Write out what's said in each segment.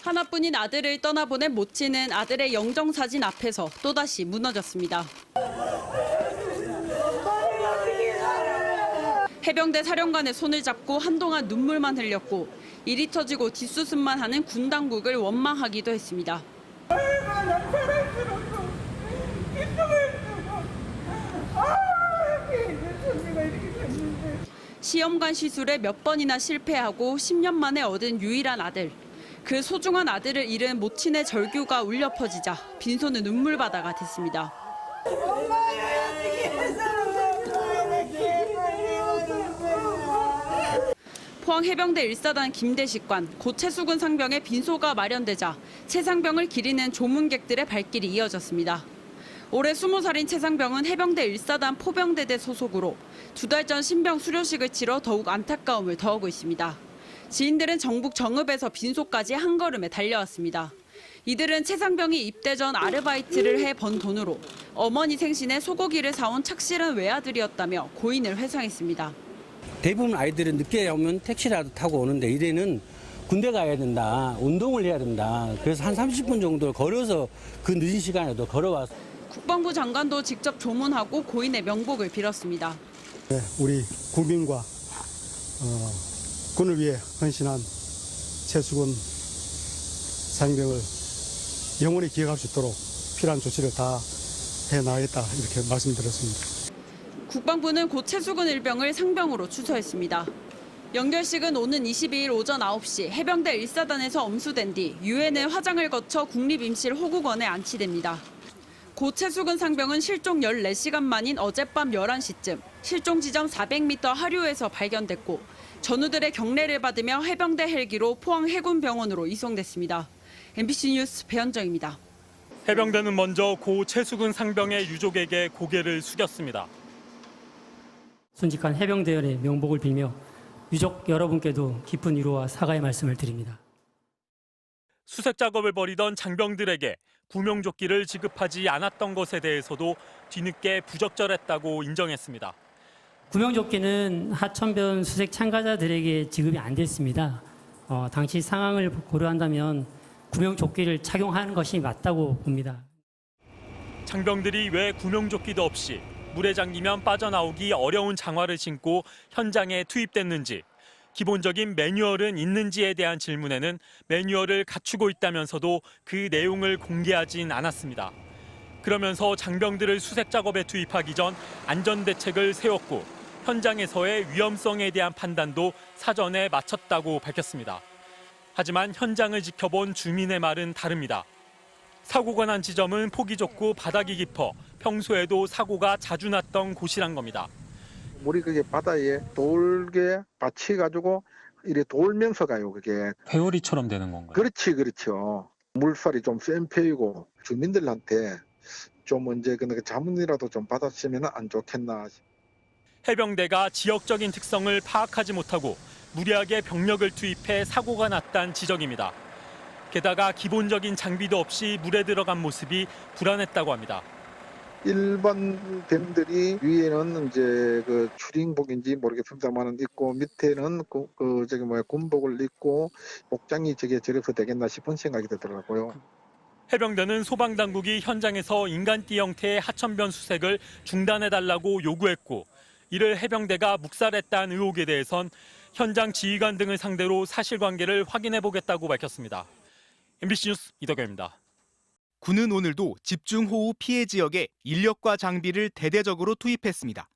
하나뿐인 아들을 떠나보낸 모친은 아들의 영정사진 앞에서 또다시 무너졌습니다. 해병대 사령관의 손을 잡고 한동안 눈물만 흘렸고 일이 터지고 뒷수습만 하는 군 당국을 원망하기도 했습니다. 시험관 시술에 몇 번이나 실패하고 10년 만에 얻은 유일한 아들. 그 소중한 아들을 잃은 모친의 절규가 울려 퍼지자 빈소는 눈물바다가 됐습니다. 포항 해병대 1사단 김대식관, 고 최수근 상병의 빈소가 마련되자 최 상병을 기리는 조문객들의 발길이 이어졌습니다. 올해 20살인 최 상병은 해병대 1사단 포병대대 소속으로 2달 전 신병 수료식을 치러 더욱 안타까움을 더하고 있습니다. 지인들은 정북 정읍에서 빈소까지 한 걸음에 달려왔습니다. 이들은 최 상병이 입대 전 아르바이트를 해 번 돈으로 어머니 생신에 소고기를 사온 착실한 외아들이었다며 고인을 회상했습니다. 대부분 아이들은 늦게 오면 택시라도 타고 오는데 이래는 군대 가야 된다, 운동을 해야 된다. 그래서 한 30분 정도 걸어서 그 늦은 시간에도 걸어와서. 국방부 장관도 직접 조문하고 고인의 명복을 빌었습니다. 네, 우리 국민과 군을 위해 헌신한 최수근 상병을 영원히 기억할 수 있도록 필요한 조치를 다 해나가겠다 이렇게 말씀드렸습니다. 국방부는 고 최수근 일병을 상병으로 추서했습니다. 연결식은 오는 22일 오전 9시 해병대 1사단에서 엄수된 뒤 유엔의 화장을 거쳐 국립임실 호국원에 안치됩니다. 고 최수근 상병은 실종 14시간 만인 어젯밤 11시쯤 실종 지점 400m 하류에서 발견됐고 전우들의 경례를 받으며 해병대 헬기로 포항 해군병원으로 이송됐습니다. MBC 뉴스 배현정입니다. 해병대는 먼저 고 최수근 상병의 유족에게 고개를 숙였습니다. 순직한 해병대원의 명복을 빌며 유족 여러분께도 깊은 위로와 사과의 말씀을 드립니다. 수색 작업을 벌이던 장병들에게 구명조끼를 지급하지 않았던 것에 대해서도 뒤늦게 부적절했다고 인정했습니다. 구명조끼는 하천변 수색 참가자들에게 지급이 안 됐습니다. 당시 상황을 고려한다면 구명조끼를 착용하는 것이 맞다고 봅니다. 장병들이 왜 구명조끼도 없이 물에 잠기면 빠져나오기 어려운 장화를 신고 현장에 투입됐는지, 기본적인 매뉴얼은 있는지에 대한 질문에는 매뉴얼을 갖추고 있다면서도 그 내용을 공개하진 않았습니다. 그러면서 장병들을 수색 작업에 투입하기 전 안전대책을 세웠고 현장에서의 위험성에 대한 판단도 사전에 마쳤다고 밝혔습니다. 하지만 현장을 지켜본 주민의 말은 다릅니다. 사고가 난 지점은 폭이 좁고 바닥이 깊어 평소에도 사고가 자주 났던 곳이란 겁니다. 물이 그게 바다에 돌게 받쳐가지고 이래 돌면서 가요, 그게. 회오리처럼 되는 건가요? 그렇죠. 물살이 좀 센 편이고 주민들한테 좀 이제 자문이라도 좀 받았으면 안 좋겠나. 해병대가 지역적인 특성을 파악하지 못하고 무리하게 병력을 투입해 사고가 났다는 지적입니다. 게다가 기본적인 장비도 없이 물에 들어간 모습이 불안했다고 합니다. 일반 뱀들이 위에는 이제 그 추링복인지 모르겠습니다만 있고 밑에는 군복을 입고 복장이 저래서 되겠나 싶은 생각이 들더라고요. 해병대는 소방당국이 현장에서 인간띠 형태의 하천변 수색을 중단해달라고 요구했고, 이를 해병대가 묵살했다는 의혹에 대해선 현장 지휘관 등을 상대로 사실관계를 확인해보겠다고 밝혔습니다. MBC 뉴스 이덕현입니다. 군은 오늘도 집중호우 피해 지역에 인력과 장비를 대대적으로 투입했습니다.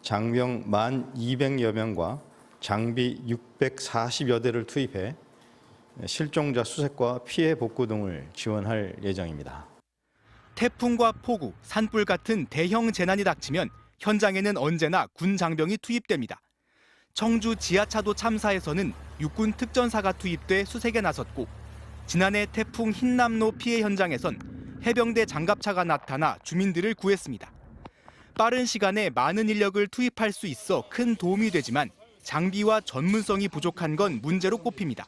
장병 1,200여 명과 장비 640여 대를 투입해 실종자 수색과 피해 복구 등을 지원할 예정입니다. 태풍과 폭우, 산불 같은 대형 재난이 닥치면 현장에는 언제나 군 장병이 투입됩니다. 청주 지하차도 참사에서는 육군 특전사가 투입돼 수색에 나섰고, 지난해 태풍 흰남노 피해 현장에선 해병대 장갑차가 나타나 주민들을 구했습니다. 빠른 시간에 많은 인력을 투입할 수 있어 큰 도움이 되지만 장비와 전문성이 부족한 건 문제로 꼽힙니다.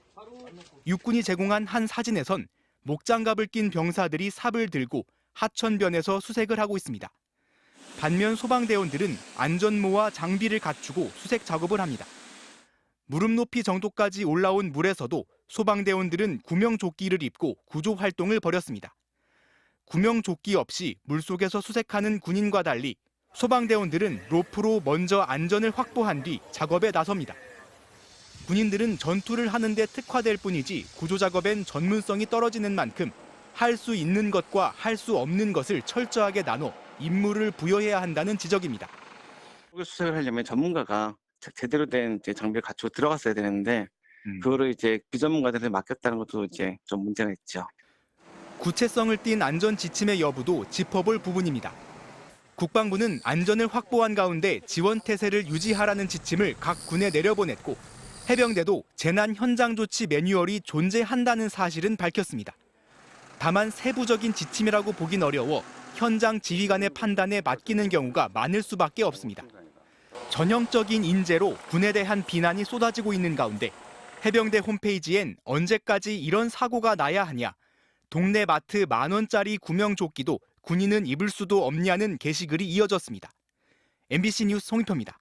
육군이 제공한 한 사진에선 목장갑을 낀 병사들이 삽을 들고 하천변에서 수색을 하고 있습니다. 반면 소방대원들은 안전모와 장비를 갖추고 수색 작업을 합니다. 무릎 높이 정도까지 올라온 물에서도 소방대원들은 구명조끼를 입고 구조 활동을 벌였습니다. 구명조끼 없이 물속에서 수색하는 군인과 달리 소방대원들은 로프로 먼저 안전을 확보한 뒤 작업에 나섭니다. 군인들은 전투를 하는 데 특화될 뿐이지 구조 작업엔 전문성이 떨어지는 만큼 할 수 있는 것과 할 수 없는 것을 철저하게 나눠 임무를 부여해야 한다는 지적입니다. 수색을 하려면 전문가가 제대로 된 장비를 갖추고 들어갔어야 되는데 그거를 이제 비전문가들한테 맡겼다는 것도 이제 좀 문제가 있죠. 구체성을 띈 안전 지침의 여부도 짚어볼 부분입니다. 국방부는 안전을 확보한 가운데 지원 태세를 유지하라는 지침을 각 군에 내려보냈고 해병대도 재난 현장 조치 매뉴얼이 존재한다는 사실은 밝혔습니다. 다만 세부적인 지침이라고 보긴 어려워 현장 지휘관의 판단에 맡기는 경우가 많을 수밖에 없습니다. 전형적인 인재로 군에 대한 비난이 쏟아지고 있는 가운데 해병대 홈페이지엔 언제까지 이런 사고가 나야 하냐, 동네 마트 10,000원짜리 구명조끼도 군인은 입을 수도 없냐는 게시글이 이어졌습니다. MBC 뉴스 송희표입니다.